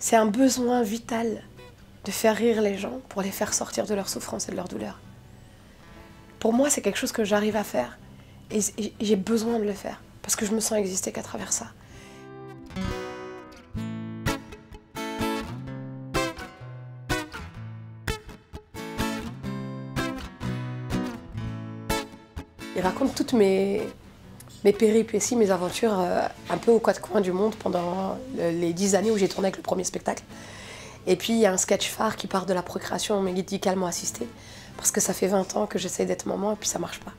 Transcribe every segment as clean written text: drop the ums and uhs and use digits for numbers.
C'est un besoin vital de faire rire les gens pour les faire sortir de leur souffrance et de leur douleur. Pour moi, c'est quelque chose que j'arrive à faire et j'ai besoin de le faire parce que je me sens exister qu'à travers ça. Il raconte toutes mes péripéties, mes aventures un peu aux quatre coins du monde pendant les 10 années où j'ai tourné avec le premier spectacle. Et puis il y a un sketch phare qui part de la procréation médicalement assistée parce que ça fait 20 ans que j'essaie d'être maman et puis ça marche pas.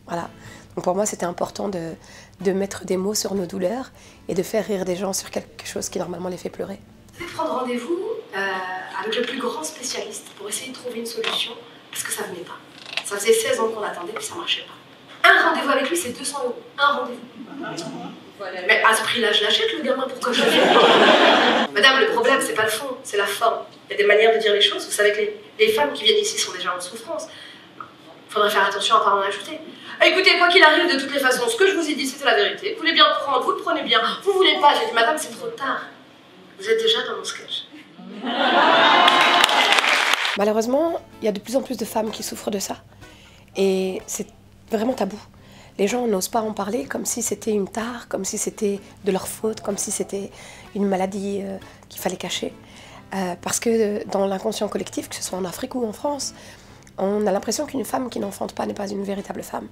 Voilà. Donc pour moi c'était important de mettre des mots sur nos douleurs et de faire rire des gens sur quelque chose qui normalement les fait pleurer. Vous devez prendre rendez-vous avec le plus grand spécialiste pour essayer de trouver une solution parce que ça venait pas. Ça faisait 16 ans qu'on attendait puis ça marchait pas. Un rendez-vous avec lui, c'est 200 €. Un rendez-vous. Mais à ce prix-là, je l'achète, le gamin, pourquoi je l'achète? Madame, le problème, c'est pas le fond, c'est la forme. Il y a des manières de dire les choses. Vous savez que les femmes qui viennent ici sont déjà en souffrance. Il faudrait faire attention à ne pas en ajouter. Écoutez, quoi qu'il arrive, de toutes les façons, ce que je vous ai dit, c'était la vérité. Vous voulez bien le prendre, vous le prenez bien. Vous voulez pas, j'ai dit, madame, c'est trop tard. Vous êtes déjà dans mon sketch. Malheureusement, il y a de plus en plus de femmes qui souffrent de ça. Et c'est vraiment tabou. Les gens n'osent pas en parler comme si c'était une tare, comme si c'était de leur faute, comme si c'était une maladie qu'il fallait cacher. Parce que dans l'inconscient collectif, que ce soit en Afrique ou en France, on a l'impression qu'une femme qui n'enfante pas n'est pas une véritable femme.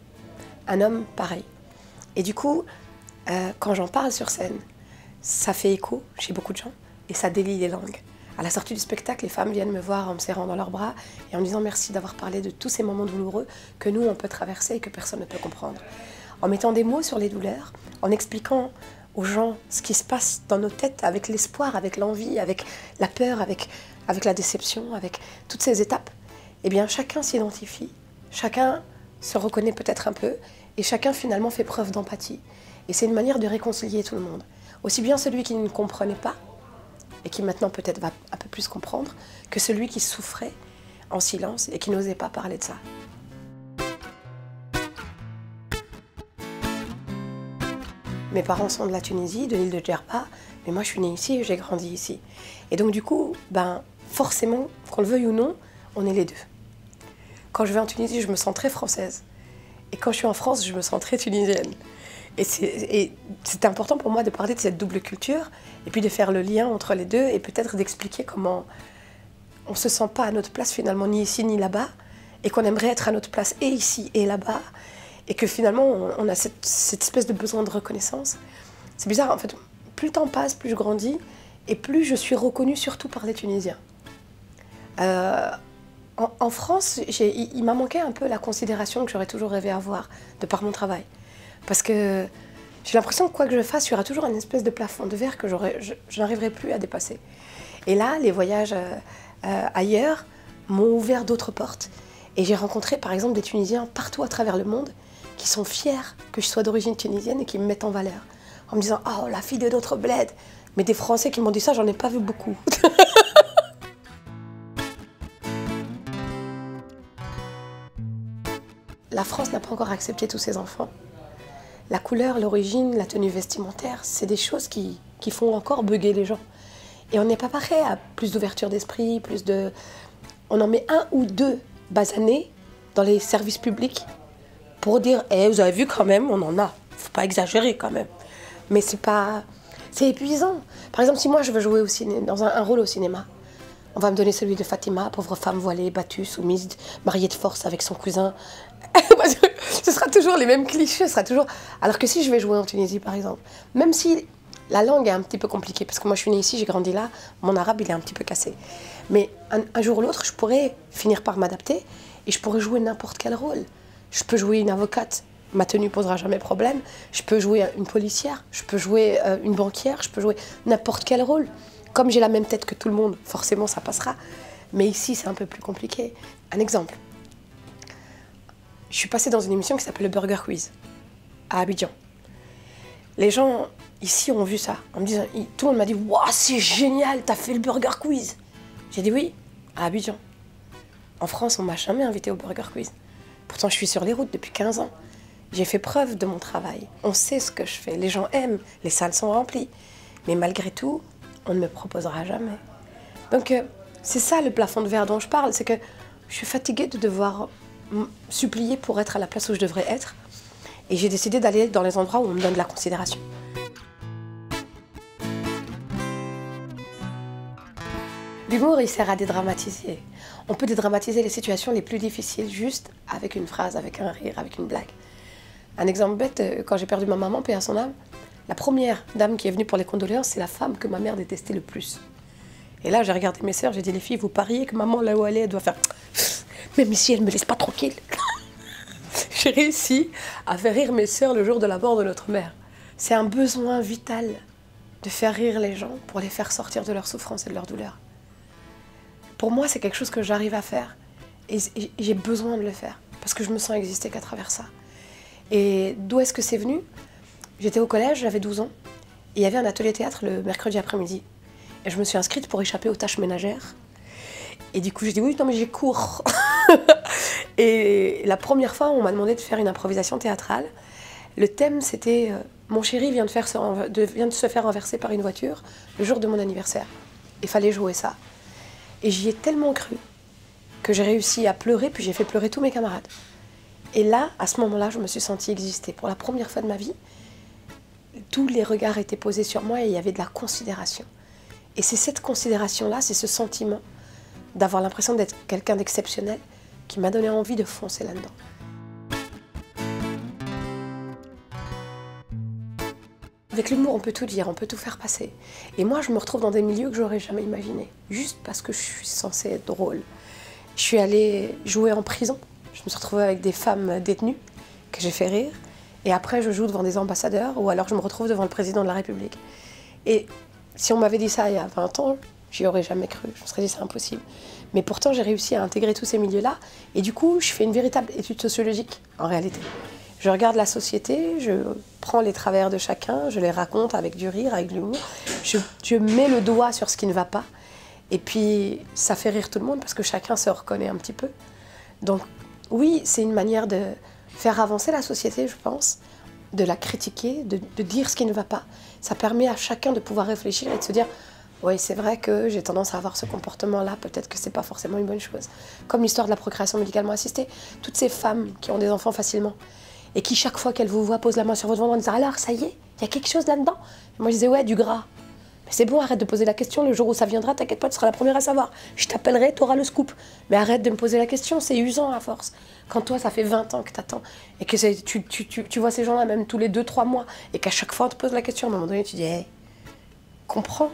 Un homme, pareil. Et du coup, quand j'en parle sur scène, ça fait écho chez beaucoup de gens et ça délie les langues. À la sortie du spectacle, les femmes viennent me voir en me serrant dans leurs bras et en me disant merci d'avoir parlé de tous ces moments douloureux que nous, on peut traverser et que personne ne peut comprendre. En mettant des mots sur les douleurs, en expliquant aux gens ce qui se passe dans nos têtes avec l'espoir, avec l'envie, avec la peur, avec la déception, avec toutes ces étapes, eh bien chacun s'identifie, chacun se reconnaît peut-être un peu et chacun finalement fait preuve d'empathie. Et c'est une manière de réconcilier tout le monde. Aussi bien celui qui ne comprenait pas, et qui maintenant peut-être va un peu plus comprendre, que celui qui souffrait en silence et qui n'osait pas parler de ça. Mes parents sont de la Tunisie, de l'île de Djerba, mais moi je suis née ici et j'ai grandi ici. Et donc du coup, forcément, qu'on le veuille ou non, on est les deux. Quand je vais en Tunisie, je me sens très française. Et quand je suis en France, je me sens très tunisienne. Et c'est important pour moi de parler de cette double culture et puis de faire le lien entre les deux et peut-être d'expliquer comment on ne se sent pas à notre place finalement ni ici ni là-bas et qu'on aimerait être à notre place et ici et là-bas et que finalement on a cette espèce de besoin de reconnaissance. C'est bizarre en fait, plus le temps passe, plus je grandis et plus je suis reconnue surtout par les Tunisiens. En France, il m'a manqué un peu la considération que j'aurais toujours rêvé avoir de par mon travail. Parce que j'ai l'impression que quoi que je fasse, il y aura toujours une espèce de plafond de verre que je n'arriverai plus à dépasser. Et là, les voyages ailleurs m'ont ouvert d'autres portes. Et j'ai rencontré par exemple des Tunisiens partout à travers le monde qui sont fiers que je sois d'origine tunisienne et qui me mettent en valeur. En me disant « Oh, la fille de notre bled !» Mais des Français qui m'ont dit ça, j'en ai pas vu beaucoup. La France n'a pas encore accepté tous ses enfants. La couleur, l'origine, la tenue vestimentaire, c'est des choses qui font encore bugger les gens. Et on n'est pas prêt à plus d'ouverture d'esprit, plus de... On en met 1 ou 2 basanés dans les services publics pour dire « vous avez vu quand même, on en a. Faut pas exagérer quand même. » Mais c'est pas... C'est épuisant. Par exemple, si moi je veux jouer dans un rôle au cinéma, on va me donner celui de Fatima, pauvre femme voilée, battue, soumise, mariée de force avec son cousin. Ce sera toujours les mêmes clichés, ce sera toujours... Alors que si je vais jouer en Tunisie, par exemple, même si la langue est un petit peu compliquée, parce que moi je suis née ici, j'ai grandi là, mon arabe il est un petit peu cassé. Mais un jour ou l'autre, je pourrais finir par m'adapter et je pourrais jouer n'importe quel rôle. Je peux jouer une avocate, ma tenue posera jamais problème. Je peux jouer une policière, je peux jouer une banquière, je peux jouer n'importe quel rôle. Comme j'ai la même tête que tout le monde, forcément ça passera. Mais ici, c'est un peu plus compliqué. Un exemple. Je suis passée dans une émission qui s'appelle le Burger Quiz, à Abidjan. Les gens ici ont vu ça. En me disant, tout le monde m'a dit « Waouh, c'est génial, t'as fait le Burger Quiz !» J'ai dit oui, à Abidjan. En France, on m'a jamais invité au Burger Quiz. Pourtant, je suis sur les routes depuis 15 ans. J'ai fait preuve de mon travail. On sait ce que je fais. Les gens aiment, les salles sont remplies. Mais malgré tout, on ne me proposera jamais. Donc c'est ça le plafond de verre dont je parle, c'est que je suis fatiguée de devoir supplier pour être à la place où je devrais être. Et j'ai décidé d'aller dans les endroits où on me donne de la considération. L'humour, il sert à dédramatiser. On peut dédramatiser les situations les plus difficiles juste avec une phrase, avec un rire, avec une blague. Un exemple bête, quand j'ai perdu ma maman, paix à son âme, la première dame qui est venue pour les condoléances, c'est la femme que ma mère détestait le plus. Et là, j'ai regardé mes sœurs, j'ai dit, les filles, vous pariez que maman, là où elle est, elle doit faire... Même ici, elle ne me laisse pas tranquille. J'ai réussi à faire rire mes sœurs le jour de la mort de notre mère. C'est un besoin vital de faire rire les gens pour les faire sortir de leur souffrance et de leur douleur. Pour moi, c'est quelque chose que j'arrive à faire et j'ai besoin de le faire parce que je me sens exister qu'à travers ça. Et d'où est-ce que c'est venu? J'étais au collège, j'avais 12 ans et il y avait un atelier théâtre le mercredi après-midi. Et je me suis inscrite pour échapper aux tâches ménagères. Et du coup, j'ai dit oui, non mais j'ai cours. Et la première fois, on m'a demandé de faire une improvisation théâtrale. Le thème, c'était mon chéri vient de se faire renverser par une voiture le jour de mon anniversaire. Il fallait jouer ça. Et j'y ai tellement cru que j'ai réussi à pleurer, puis j'ai fait pleurer tous mes camarades. Et là, à ce moment-là, je me suis sentie exister. Pour la première fois de ma vie, tous les regards étaient posés sur moi et il y avait de la considération. Et c'est cette considération-là, c'est ce sentiment d'avoir l'impression d'être quelqu'un d'exceptionnel qui m'a donné envie de foncer là-dedans. Avec l'humour, on peut tout dire, on peut tout faire passer. Et moi, je me retrouve dans des milieux que j'aurais jamais imaginés, juste parce que je suis censée être drôle. Je suis allée jouer en prison, je me suis retrouvée avec des femmes détenues que j'ai fait rire, et après je joue devant des ambassadeurs, ou alors je me retrouve devant le président de la République. Et si on m'avait dit ça il y a 20 ans, j'y aurais jamais cru, je me serais dit c'est impossible. Mais pourtant, j'ai réussi à intégrer tous ces milieux-là, et du coup, je fais une véritable étude sociologique, en réalité. Je regarde la société, je prends les travers de chacun, je les raconte avec du rire, avec de l'humour. Je mets le doigt sur ce qui ne va pas. Et puis, ça fait rire tout le monde parce que chacun se reconnaît un petit peu. Donc, oui, c'est une manière de faire avancer la société, je pense, de la critiquer, de dire ce qui ne va pas. Ça permet à chacun de pouvoir réfléchir et de se dire « Oui, c'est vrai que j'ai tendance à avoir ce comportement-là, peut-être que c'est pas forcément une bonne chose. » Comme l'histoire de la procréation médicalement assistée. Toutes ces femmes qui ont des enfants facilement, et qui, chaque fois qu'elle vous voit, pose la main sur votre ventre en disant « Alors, ça y est, il y a quelque chose là-dedans ?» Moi, je disais « Ouais, du gras. » Mais c'est bon, arrête de poser la question. Le jour où ça viendra, t'inquiète pas, tu seras la première à savoir. Je t'appellerai, t'auras le scoop. Mais arrête de me poser la question, c'est usant à force. Quand toi, ça fait 20 ans que t'attends, et que tu vois ces gens-là même tous les 2-3 mois, et qu'à chaque fois, on te pose la question, à un moment donné, tu dis hey, « Comprends. »